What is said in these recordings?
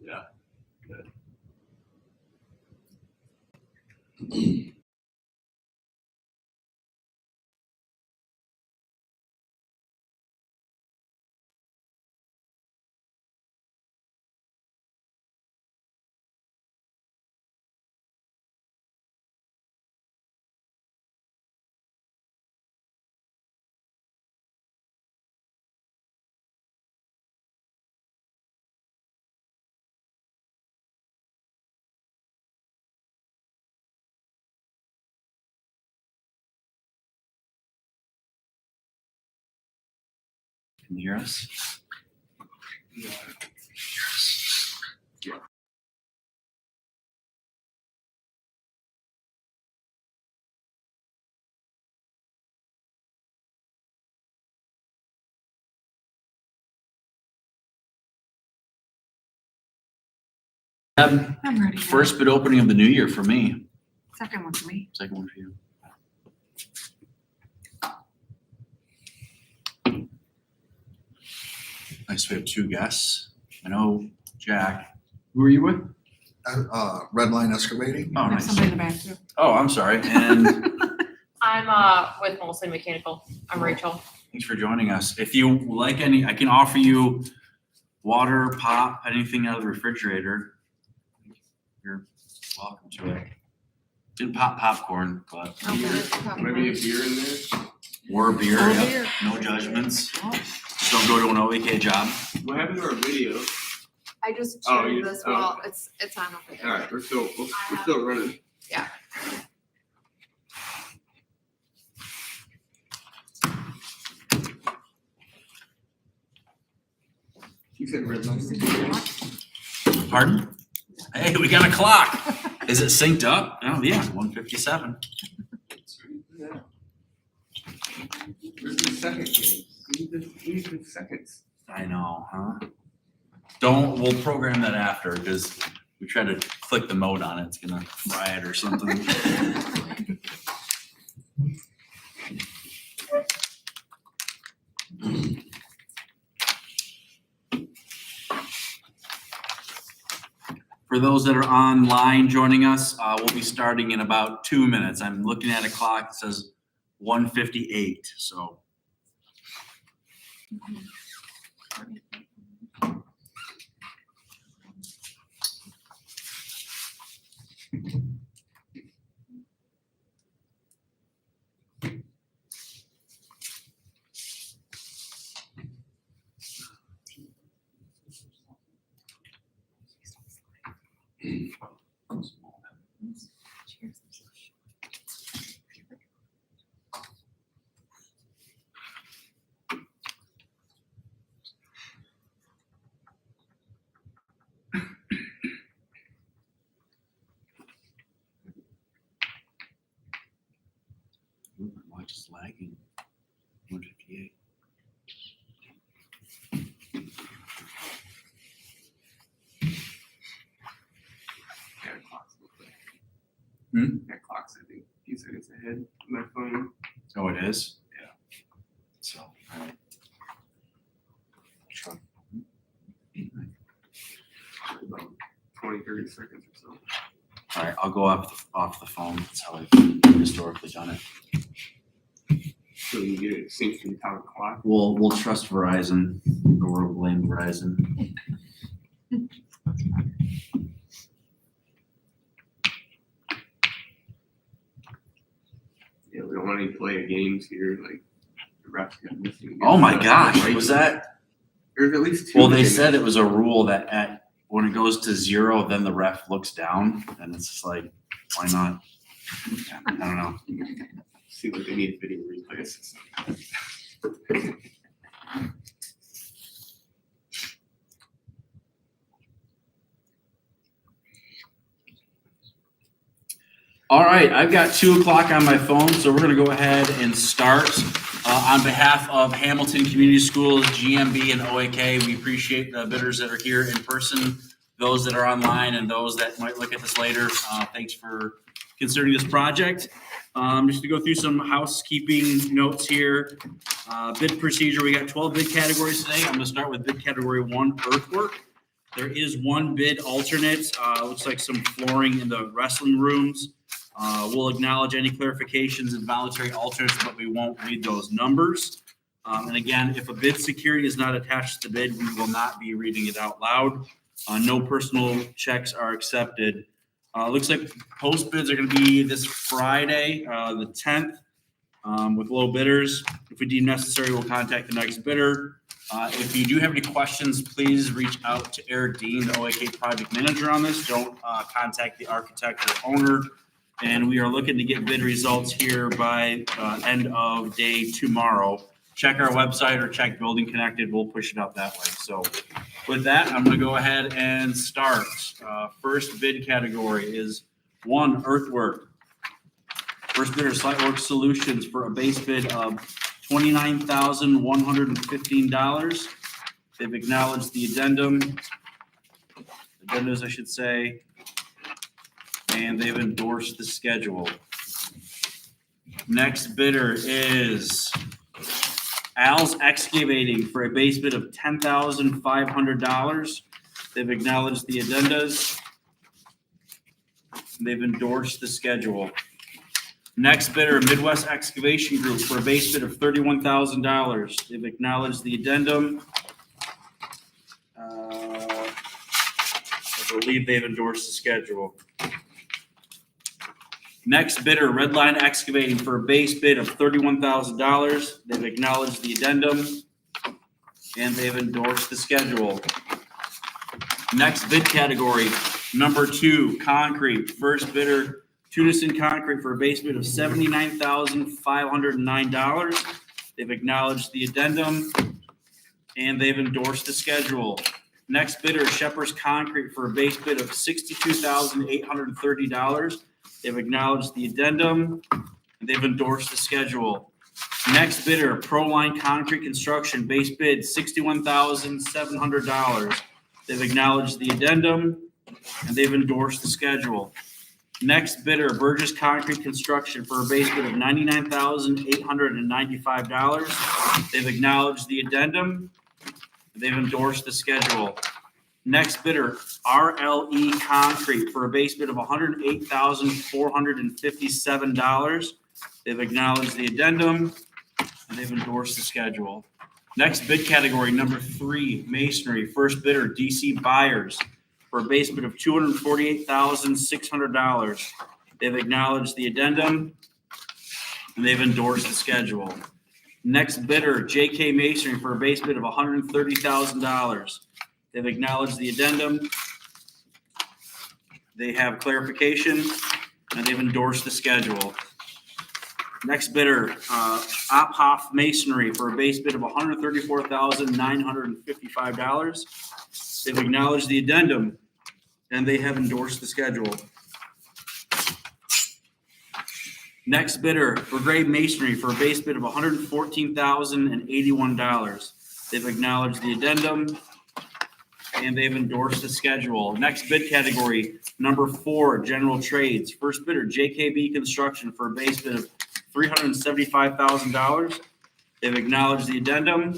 Yeah. Good. Can you hear us? Yeah. I'm ready. First bid opening of the new year for me. Second one for me. Second one for you. Nice, we have two guests. I know Jack. Who are you with? Red Line Excavating. Oh, There's nice. somebody in the back too. Oh, I'm sorry. And I'm with Mostly Mechanical. I'm Rachel. thanks for joining us. If you like any, I can offer you water, pop, anything out of the refrigerator. You're welcome to it. Didn't pop popcorn, but Maybe a beer in there? or beer. Or Yep. beer. No judgments. Oh. Just don't go to an OVK job. What happened to our video? I just Oh, shared you- this. oh. Well, it's on over there. Alright, we're still running. Yeah. You said red line. Pardon? Hey, we got a clock. Is it synced up? Oh, yeah, 1:57. Yeah. Where's the second game? We need the seconds. I know, huh? We'll program that after because we try to click the mode on it. It's gonna fry it or something. For those that are online joining us, we'll be starting in about 2 minutes. I'm looking at a clock that says 1:58, so. Ooh, my watch is lagging. 1:58. That clock's okay. Hmm? That clock's, I think, a few seconds ahead of my phone. Oh, it is? Yeah. So, all right. Sure. About 20, 30 seconds or so. All right, I'll go off the phone. That's how I've historically done it. So you get it synced to the town clock. We'll trust Verizon, or we'll blame Verizon. Yeah, we don't want any play of games here, like the refs got missing. Oh my gosh, was that? There's at least two. Well, they missing. said it was a rule that when it goes to 0, then the ref looks down, and it's just like, why not? Yeah, I don't know. See what they need video replays. All right, I've got 2 o'clock on my phone, so we're gonna go ahead and start. On behalf of Hamilton Community Schools, GMB, and OAK, we appreciate the bidders that are here in person, those that are online, and those that might look at this later. Thanks for considering this project. Just to go through some housekeeping notes here. Bid procedure, we got 12 bid categories today. I'm gonna start with bid category 1, earthwork. There is one bid alternate, looks like some flooring in the wrestling rooms. We'll acknowledge any clarifications and voluntary alternates, but we won't read those numbers. And again, if a bid security is not attached to the bid, we will not be reading it out loud. No personal checks are accepted. Looks like post bids are gonna be this Friday, the 10th, with low bidders. If we deem necessary, we'll contact the next bidder. If you do have any questions, please reach out to Eric Dean, the OAK project manager on this. Don't contact the architect or owner. And we are looking to get bid results here by end of day tomorrow. Check our website or check Building Connected. We'll push it up that way. So with that, I'm going to go ahead and start. First bid category is 1, earthwork. First bidder, Sitework Solutions, for a base bid of $29,115. They've acknowledged the addendas, I should say, and they've endorsed the schedule. Next bidder is Al's Excavating for a base bid of $10,500. They've acknowledged the addendas. They've endorsed the schedule. Next bidder, Midwest Excavation Group, for a base bid of $31,000. They've acknowledged the addendum. I believe they've endorsed the schedule. Next bidder, Redline Excavating, for a base bid of $31,000. They've acknowledged the addendum and they've endorsed the schedule. Next bid category, number 2, concrete. First bidder, Tunison Concrete, for a base bid of $79,509. They've acknowledged the addendum and they've endorsed the schedule. Next bidder, Shepherd's Concrete, for a base bid of $62,830. They've acknowledged the addendum and they've endorsed the schedule. Next bidder, Proline Concrete Construction, base bid $61,700. They've acknowledged the addendum and they've endorsed the schedule. Next bidder, Burgess Concrete Construction, for a base bid of $99,895. They've acknowledged the addendum. They've endorsed the schedule. Next bidder, RLE Concrete, for a base bid of $108,457. They've acknowledged the addendum and they've endorsed the schedule. Next bid category, number 3, Masonry. First bidder, DC Buyers, for a base bid of $248,600. They've acknowledged the addendum and they've endorsed the schedule. Next bidder, JK Masonry, for a base bid of $130,000. They've acknowledged the addendum. They have clarification and they've endorsed the schedule. Next bidder, Ophoff Masonry, for a base bid of $134,955. They've acknowledged the addendum and they have endorsed the schedule. Next bidder, Brigade Masonry, for a base bid of $114,081. They've acknowledged the addendum and they've endorsed the schedule. Next bid category, number 4, General Trades. First bidder, JKB Construction, for a base bid of $375,000. They've acknowledged the addendum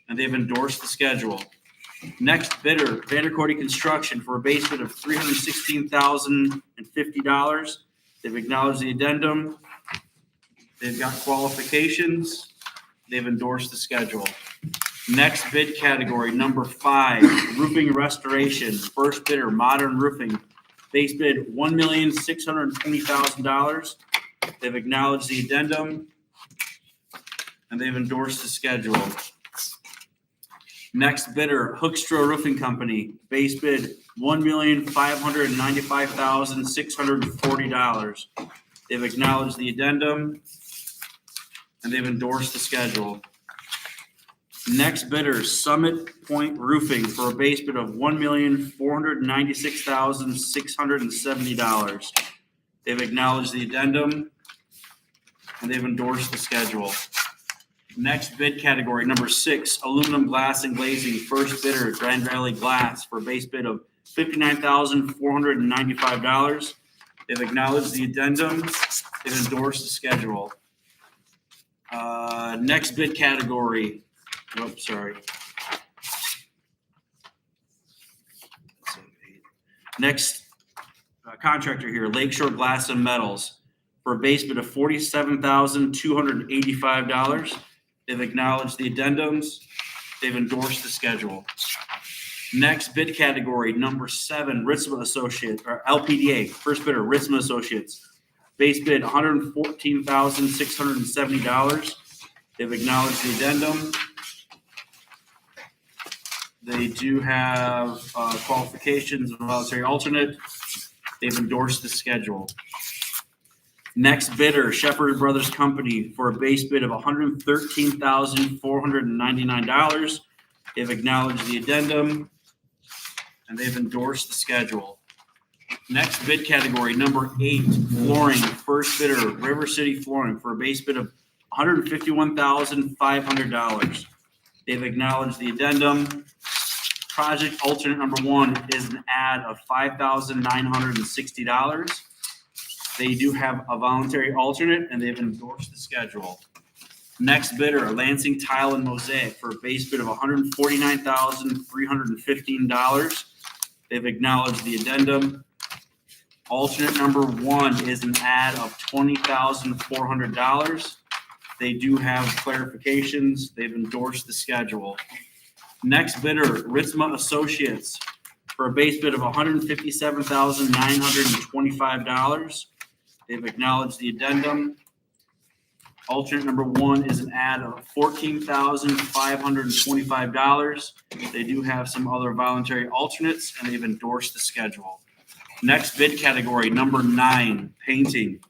and they've endorsed the schedule. Next bidder, Vandercoorte Construction, for a base bid of $316,050. They've acknowledged the addendum. They've got qualifications. They've endorsed the schedule. Next bid category, number 5, Roofing Restoration. First bidder, Modern Roofing. Base bid $1,620,000. They've acknowledged the addendum and they've endorsed the schedule. Next bidder, Hoekstra Roofing Company. Base bid $1,595,640. They've acknowledged the addendum and they've endorsed the schedule. Next bidder, Summit Point Roofing, for a base bid of $1,496,670. They've acknowledged the addendum and they've endorsed the schedule. Next bid category, number 6, Aluminum Glass and Glazing. First bidder, Grand Valley Glass, for a base bid of $59,495. They've acknowledged the addendum. They've endorsed the schedule. Next bid category. Oops, sorry. Next contractor here, Lakeshore Glass and Metals, for a base bid of $47,285. They've acknowledged the addendums. They've endorsed the schedule. Next bid category, number 7, Ritzma Associates, or LPDA, first bidder, Ritzma Associates. Base bid $114,670. They've acknowledged the addendum. They do have qualifications of voluntary alternate. They've endorsed the schedule. Next bidder, Shepherd Brothers Company, for a base bid of $113,499. They've acknowledged the addendum, and they've endorsed the schedule. Next bid category, number 8, flooring, first bidder, River City Flooring, for a base bid of $151,500. They've acknowledged the addendum. Project alternate number 1 is an add of $5,960. They do have a voluntary alternate, and they've endorsed the schedule. Next bidder, Lansing Tile and Mosaic, for a base bid of $149,315. They've acknowledged the addendum. Alternate number 1 is an add of $20,400. They do have clarifications. They've endorsed the schedule. Next bidder, Ritzma Associates, for a base bid of $157,925. They've acknowledged the addendum. Alternate number 1 is an add of $14,525. They do have some other voluntary alternates, and they've endorsed the schedule. Next bid category, number 9, painting.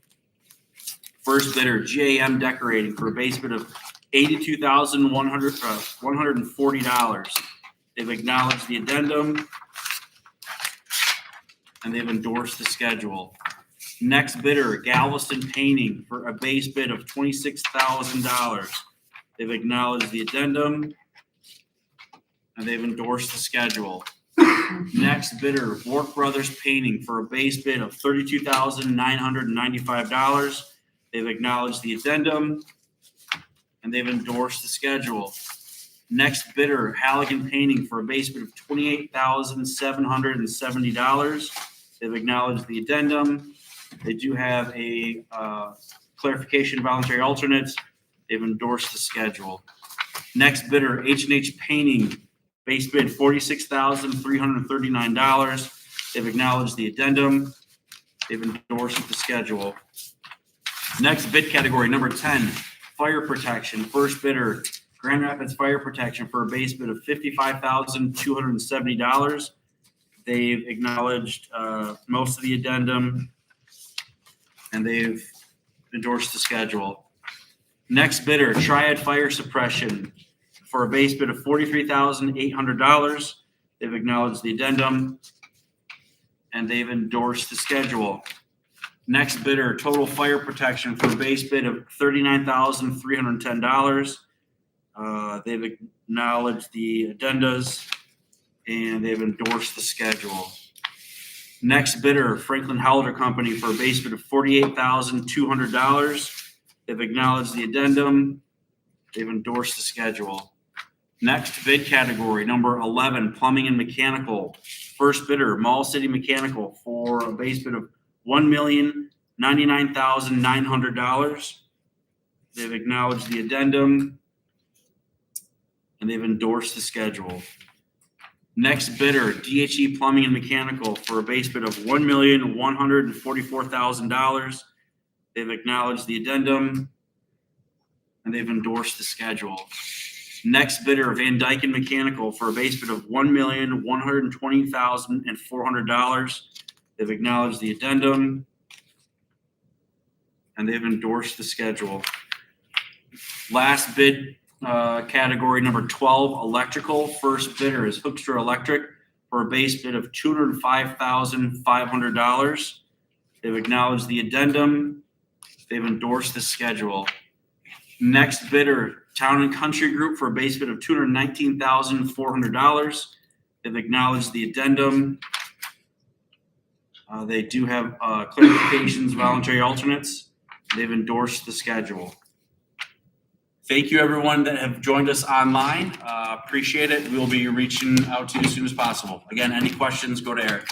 First bidder, GAM Decorating, for a base bid of $82,140. They've acknowledged the addendum, and they've endorsed the schedule. Next bidder, Galveston Painting, for a base bid of $26,000. They've acknowledged the addendum, and they've endorsed the schedule. Next bidder, Vork Brothers Painting, for a base bid of $32,995. They've acknowledged the addendum, and they've endorsed the schedule. Next bidder, Halligan Painting, for a base bid of $28,770. They've acknowledged the addendum. They do have a clarification of voluntary alternates. They've endorsed the schedule. Next bidder, H&H Painting, base bid $46,339. They've acknowledged the addendum. They've endorsed the schedule. Next bid category, number 10, fire protection. First bidder, Grand Rapids Fire Protection, for a base bid of $55,270. They've acknowledged most of the addendum, and they've endorsed the schedule. Next bidder, Triad Fire Suppression, for a base bid of $43,800. They've acknowledged the addendum, and they've endorsed the schedule. Next bidder, Total Fire Protection, for a base bid of $39,310. They've acknowledged the addendas, and they've endorsed the schedule. Next bidder, Franklin Howler Company, for a base bid of $48,200. They've acknowledged the addendum. They've endorsed the schedule. Next bid category, number 11, plumbing and mechanical. First bidder, Mall City Mechanical, for a base bid of $1,099,900. They've acknowledged the addendum, and they've endorsed the schedule. Next bidder, DHE Plumbing and Mechanical, for a base bid of $1,144,000. They've acknowledged the addendum, and they've endorsed the schedule. Next bidder, Van Dyken Mechanical, for a base bid of $1,120,400. They've acknowledged the addendum, and they've endorsed the schedule. Last bid category, number 12, electrical. First bidder is Hoekstra Electric, for a base bid of $205,500. They've acknowledged the addendum. They've endorsed the schedule. Next bidder, Town and Country Group, for a base bid of $219,400. They've acknowledged the addendum. They do have clarifications, voluntary alternates. They've endorsed the schedule. Thank you, everyone that have joined us online. Appreciate it. We'll be reaching out to you as soon as possible. Again, any questions, go to Eric.